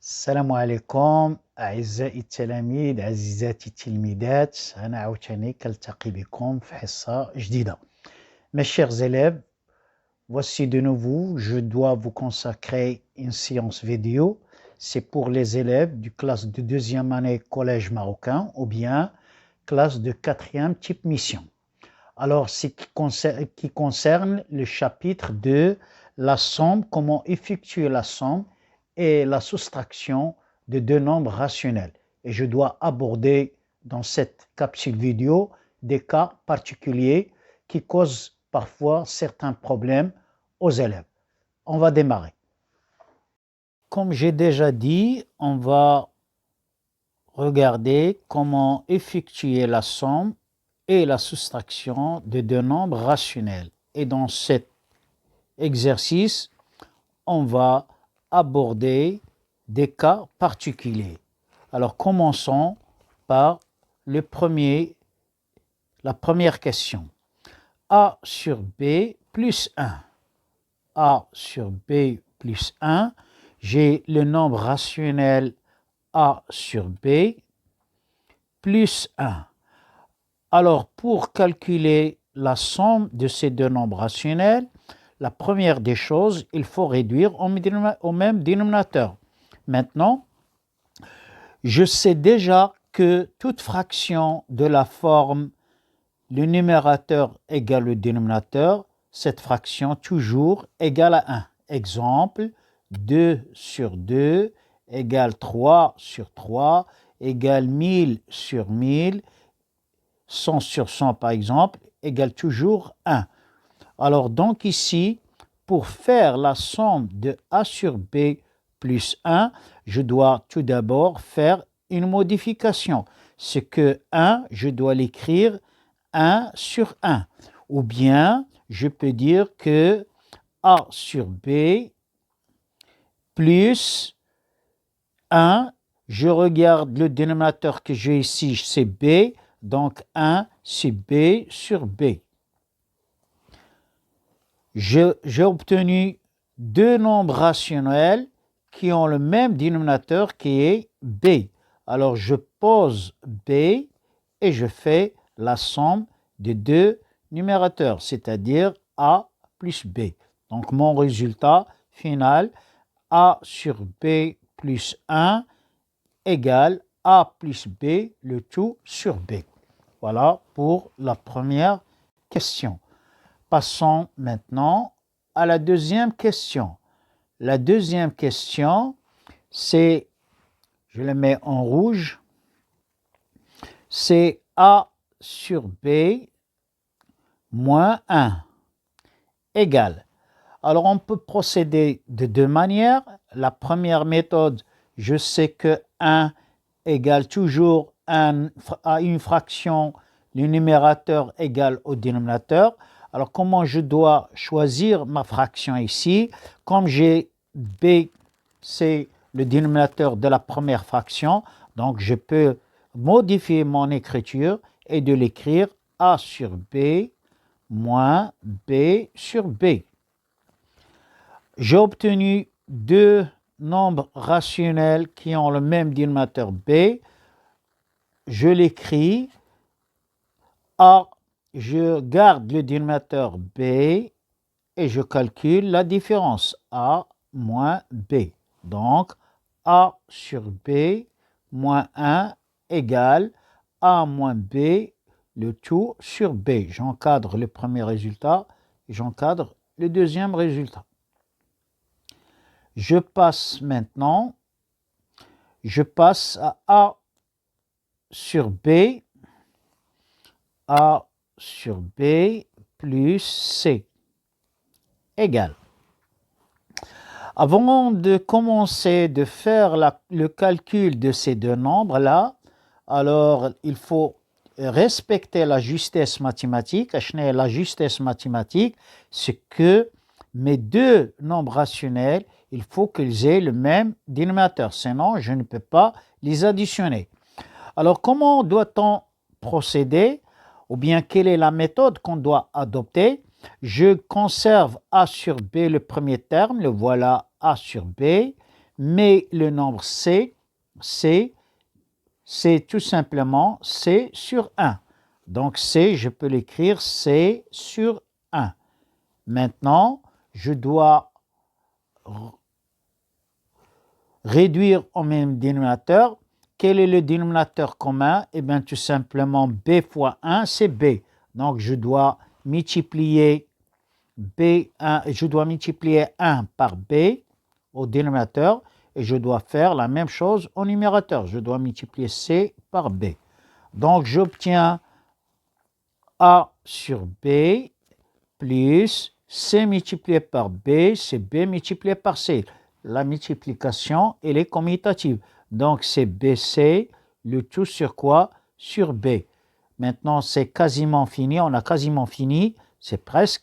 السلام عليكم أعزائي التلاميذ عزيزاتي التلميذات. أنا عاوتاني كنلتقي بكم في حصة جديدة. Mes chers élèves, voici de nouveau, je dois vous consacrer une séance vidéo. C'est pour les élèves du classe de deuxième année collège marocain ou bien classe de quatrième type mission. Alors, ce qui concerne le chapitre de la somme, comment effectuer la somme et la soustraction de deux nombres rationnels. Et je dois aborder dans cette capsule vidéo des cas particuliers qui causent parfois certains problèmes aux élèves. On va démarrer. Comme j'ai déjà dit, on va regarder comment effectuer la somme et la soustraction de deux nombres rationnels. Et dans cet exercice, on va aborder des cas particuliers. Alors, commençons par la première question. A sur B plus 1. A sur B plus 1. J'ai le nombre rationnel A sur B plus 1. Alors, pour calculer la somme de ces deux nombres rationnels, la première des choses, il faut réduire au même dénominateur. Maintenant, je sais déjà que toute fraction de la forme le numérateur égale le dénominateur, cette fraction toujours égale à 1. Exemple, 2 sur 2 égale 3 sur 3 égale 1000 sur 1000, 100 sur 100 par exemple, égale toujours 1. Alors donc ici, pour faire la somme de A sur B plus 1, je dois tout d'abord faire une modification. C'est que 1, je dois l'écrire 1 sur 1. Ou bien, je peux dire que A sur B plus 1, je regarde le dénominateur que j'ai ici, c'est B, donc 1, c'est B sur B. J'ai obtenu deux nombres rationnels qui ont le même dénominateur qui est B. Alors, je pose B et je fais la somme des deux numérateurs, c'est-à-dire A plus B. Donc, mon résultat final, A sur B plus 1 égale A plus B, le tout sur B. Voilà pour la première question. Passons maintenant à la deuxième question. La deuxième question, c'est, je le mets en rouge, c'est A sur B moins 1 égale. Alors, on peut procéder de deux manières. La première méthode, je sais que 1 égale toujours à une fraction, le numérateur égale au dénominateur. Alors, comment je dois choisir ma fraction ici? Comme j'ai B, c'est le dénominateur de la première fraction, donc je peux modifier mon écriture et de l'écrire A sur B moins B sur B. J'ai obtenu deux nombres rationnels qui ont le même dénominateur B. Je l'écris A, je garde le dénominateur B et je calcule la différence A moins B. Donc, A sur B moins 1 égale A moins B, le tout sur B. J'encadre le premier résultat et j'encadre le deuxième résultat. Je passe maintenant, à A sur B, A sur B plus C égale. Avant de commencer de faire le calcul de ces deux nombres-là, alors il faut respecter la justesse mathématique. La justesse mathématique, c'est que mes deux nombres rationnels, il faut qu'ils aient le même dénominateur, sinon je ne peux pas les additionner. Alors comment doit-on procéder, ou bien quelle est la méthode qu'on doit adopter? Je conserve A sur B le premier terme, le voilà A sur B, mais le nombre C, c'est tout simplement C sur 1. Donc C, je peux l'écrire C sur 1. Maintenant, je dois réduire au même dénominateur. Quel est le dénominateur commun? Eh bien, tout simplement, B fois 1, c'est B. Donc, je dois multiplier je dois multiplier 1 par B au dénominateur et je dois faire la même chose au numérateur. Je dois multiplier C par B. Donc, j'obtiens A sur B plus C multiplié par B, c'est B multiplié par C. La multiplication, elle est commutative. Donc, c'est BC, le tout sur quoi? Sur B. Maintenant, c'est quasiment fini. On a quasiment fini. C'est presque.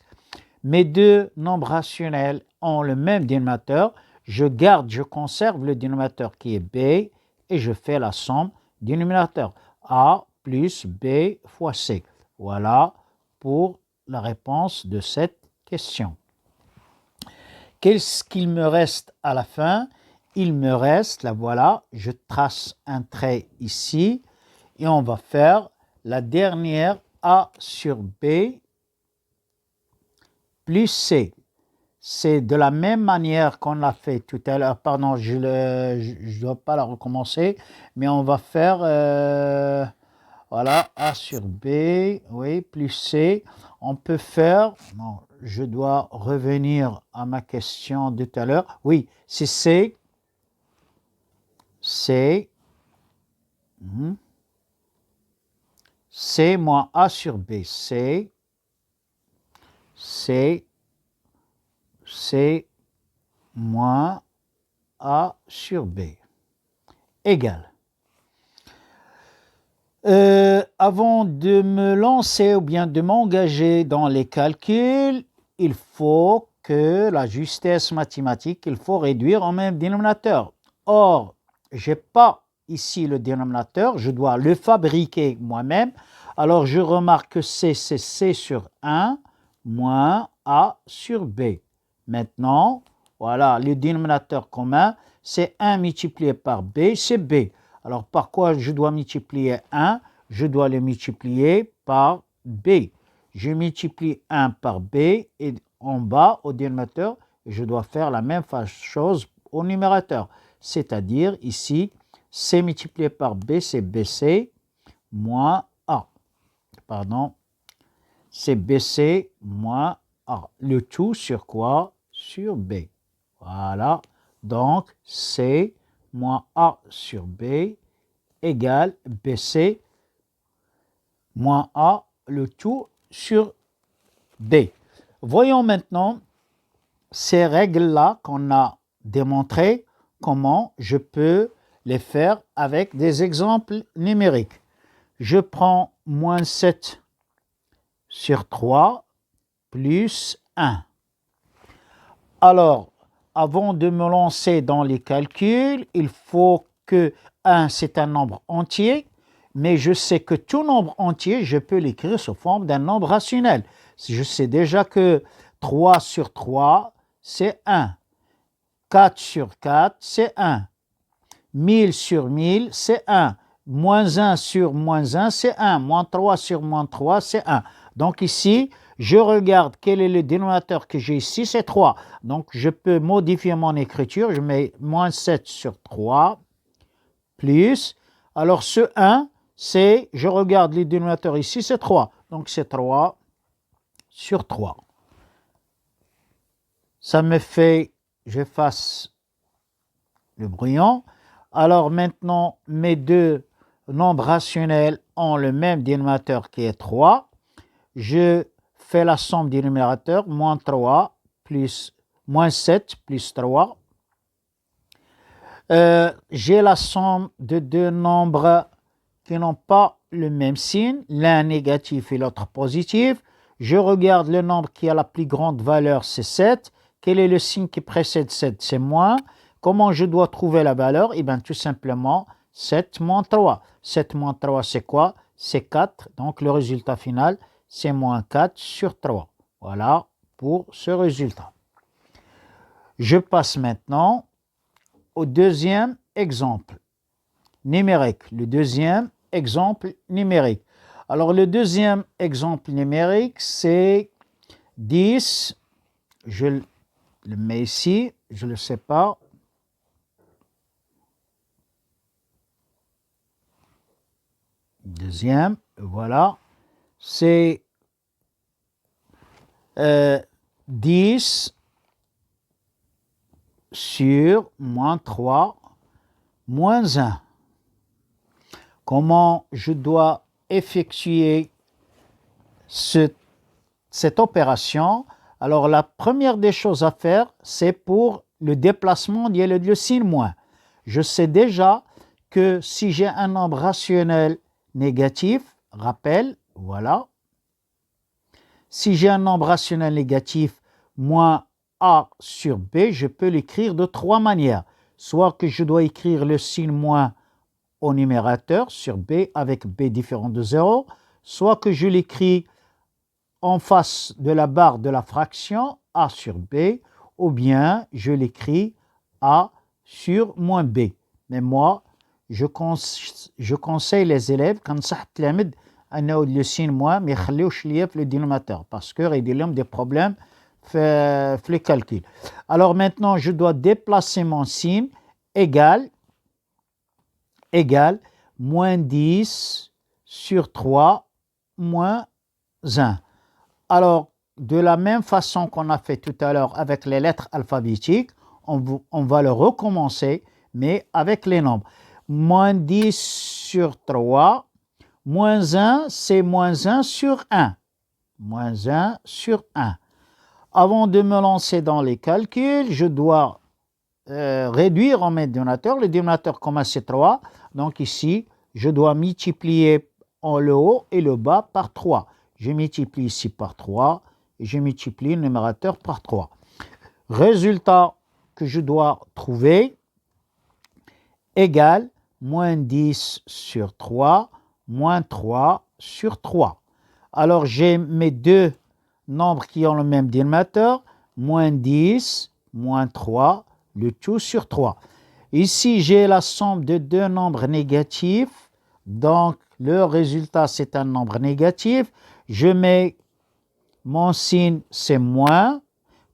Mes deux nombres rationnels ont le même dénominateur. Je conserve le dénominateur qui est B et je fais la somme du numérateur. A plus B fois C. Voilà pour la réponse de cette question. Qu'est-ce qu'il me reste à la fin? Il me reste, là voilà, je trace un trait ici et on va faire la dernière A sur B plus C. C'est de la même manière qu'on l'a fait tout à l'heure. Pardon, je ne dois pas la recommencer, mais on va faire, voilà, A sur B, oui, plus C. On peut faire, non, je dois revenir à ma question de tout à l'heure. Oui, c'est C, C, C moins A sur B, C, C, C moins A sur B égale. Avant de me lancer ou bien de m'engager dans les calculs, il faut que la justesse mathématique, il faut réduire en même dénominateur. Or, je n'ai pas ici le dénominateur, je dois le fabriquer moi-même. Alors, je remarque que c'est C sur 1 moins A sur B. Maintenant, voilà, le dénominateur commun, c'est 1 multiplié par B, c'est B. Alors, par quoi je dois multiplier 1? Je dois le multiplier par B. Je multiplie 1 par B et en bas, au dénominateur, je dois faire la même chose au numérateur. C'est-à-dire, ici, C multiplié par B, c'est BC moins A. Pardon, c'est BC moins A. Le tout sur quoi? Sur B. Voilà. Donc, C moins A sur B égale BC moins A, le tout sur B. Voyons maintenant ces règles-là qu'on a démontrées, comment je peux les faire avec des exemples numériques. Je prends moins 7 sur 3 plus 1. Alors, avant de me lancer dans les calculs, il faut que 1, c'est un nombre entier, mais je sais que tout nombre entier, je peux l'écrire sous forme d'un nombre rationnel. Je sais déjà que 3 sur 3, c'est 1. 4 sur 4, c'est 1. 1000 sur 1000, c'est 1. Moins 1 sur moins 1, c'est 1. Moins 3 sur moins 3, c'est 1. Donc ici, je regarde quel est le dénominateur que j'ai ici, c'est 3. Donc je peux modifier mon écriture, je mets moins 7 sur 3, plus, alors ce 1, c'est, je regarde les dénominateurs ici, c'est 3. Donc c'est 3 sur 3. Ça me fait, j'efface le brouillon. Alors maintenant, mes deux nombres rationnels ont le même dénominateur qui est 3. Je fais la somme des numérateurs, moins 3 plus moins 7 plus 3. J'ai la somme de deux nombres qui n'ont pas le même signe, l'un négatif et l'autre positif. Je regarde le nombre qui a la plus grande valeur, c'est 7. Quel est le signe qui précède 7? C'est moins. Comment je dois trouver la valeur? Eh bien, tout simplement, 7 moins 3. 7 moins 3, c'est quoi? C'est 4. Donc, le résultat final, c'est moins 4 sur 3. Voilà pour ce résultat. Je passe maintenant au deuxième exemple numérique. Le deuxième exemple numérique. Alors, le deuxième exemple numérique, c'est 10. Je le mets ici, je le sépare. Deuxième, voilà. C'est 10 sur moins 3 moins 1. Comment je dois effectuer cette opération? Alors, la première des choses à faire, c'est pour le déplacement, il y a le signe moins. Je sais déjà que si j'ai un nombre rationnel négatif, rappel, voilà. Si j'ai un nombre rationnel négatif, moins A sur B, je peux l'écrire de trois manières. Soit que je dois écrire le signe moins au numérateur sur B avec B différent de 0, soit que je l'écris en face de la barre de la fraction A sur B, ou bien je l'écris A sur moins B. Mais moi, je conseille les élèves, quand ça تلامد أنه le signe moins, mais يخليوش ليا في le dénominateur, parce que il y a des problèmes في le calcul. Alors maintenant, je dois déplacer mon signe égal moins 10 sur 3 moins 1. Alors, de la même façon qu'on a fait tout à l'heure avec les lettres alphabétiques, on va le recommencer, mais avec les nombres. Moins 10 sur 3, moins 1, c'est moins 1 sur 1. Moins 1 sur 1. Avant de me lancer dans les calculs, je dois réduire en mes dénominateurs. Le dénominateur commun, c'est 3. Donc ici, je dois multiplier le haut et le bas par 3. Je multiplie ici par 3 et je multiplie le numérateur par 3. Résultat que je dois trouver égale moins 10 sur 3 moins 3 sur 3. Alors j'ai mes deux nombres qui ont le même dénominateur, moins 10, moins 3, le tout sur 3. Ici, j'ai la somme de deux nombres négatifs, donc le résultat, c'est un nombre négatif. Je mets mon signe, c'est moins.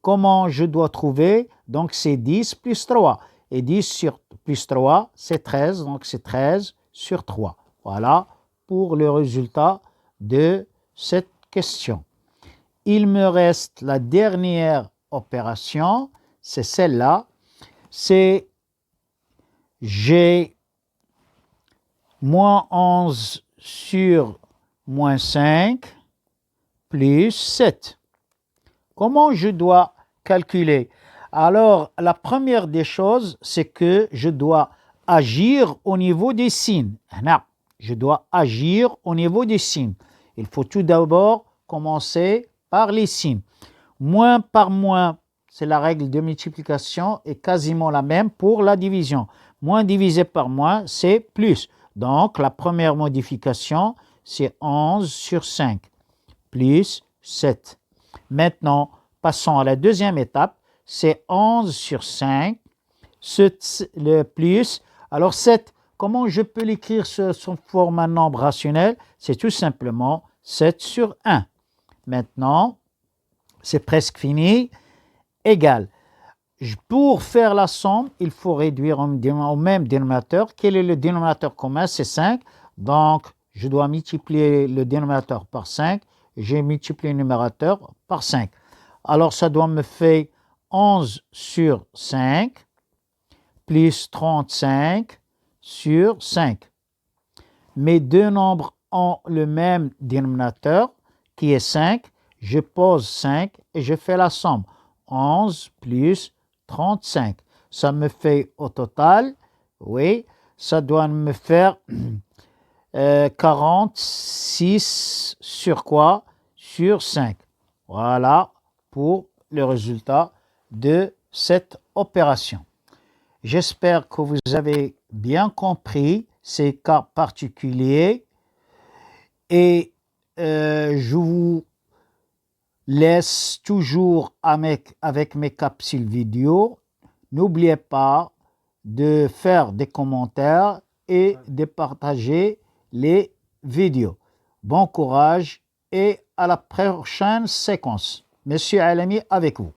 Comment je dois trouver? Donc, c'est 10 plus 3. Et 10 sur plus 3, c'est 13. Donc, c'est 13 sur 3. Voilà pour le résultat de cette question. Il me reste la dernière opération, c'est celle-là. C'est j'ai moins 11 sur moins 5 plus 7. Comment je dois calculer? Alors, la première des choses, c'est que je dois agir au niveau des signes. Je dois agir au niveau des signes. Il faut tout d'abord commencer par les signes. Moins par moins, c'est la règle de multiplication, est quasiment la même pour la division. Moins divisé par moins, c'est plus. Donc, la première modification, c'est 11 sur 5, plus 7. Maintenant, passons à la deuxième étape, c'est 11 sur 5, le plus. Alors, 7, comment je peux l'écrire sous forme un nombre rationnel? C'est tout simplement 7 sur 1. Maintenant, c'est presque fini, égal. Pour faire la somme, il faut réduire au même dénominateur. Quel est le dénominateur commun? C'est 5. Donc, je dois multiplier le dénominateur par 5. J'ai multiplié le numérateur par 5. Alors, ça doit me faire 11 sur 5 plus 35 sur 5. Mes deux nombres ont le même dénominateur qui est 5. Je pose 5 et je fais la somme. 11 plus 35. Ça me fait au total, oui, ça doit me faire 46 sur quoi? Sur 5. Voilà pour le résultat de cette opération. J'espère que vous avez bien compris ces cas particuliers et je vous laisse toujours avec mes capsules vidéo. N'oubliez pas de faire des commentaires et de partager les vidéos. Bon courage et à la prochaine séquence. Monsieur Alami avec vous.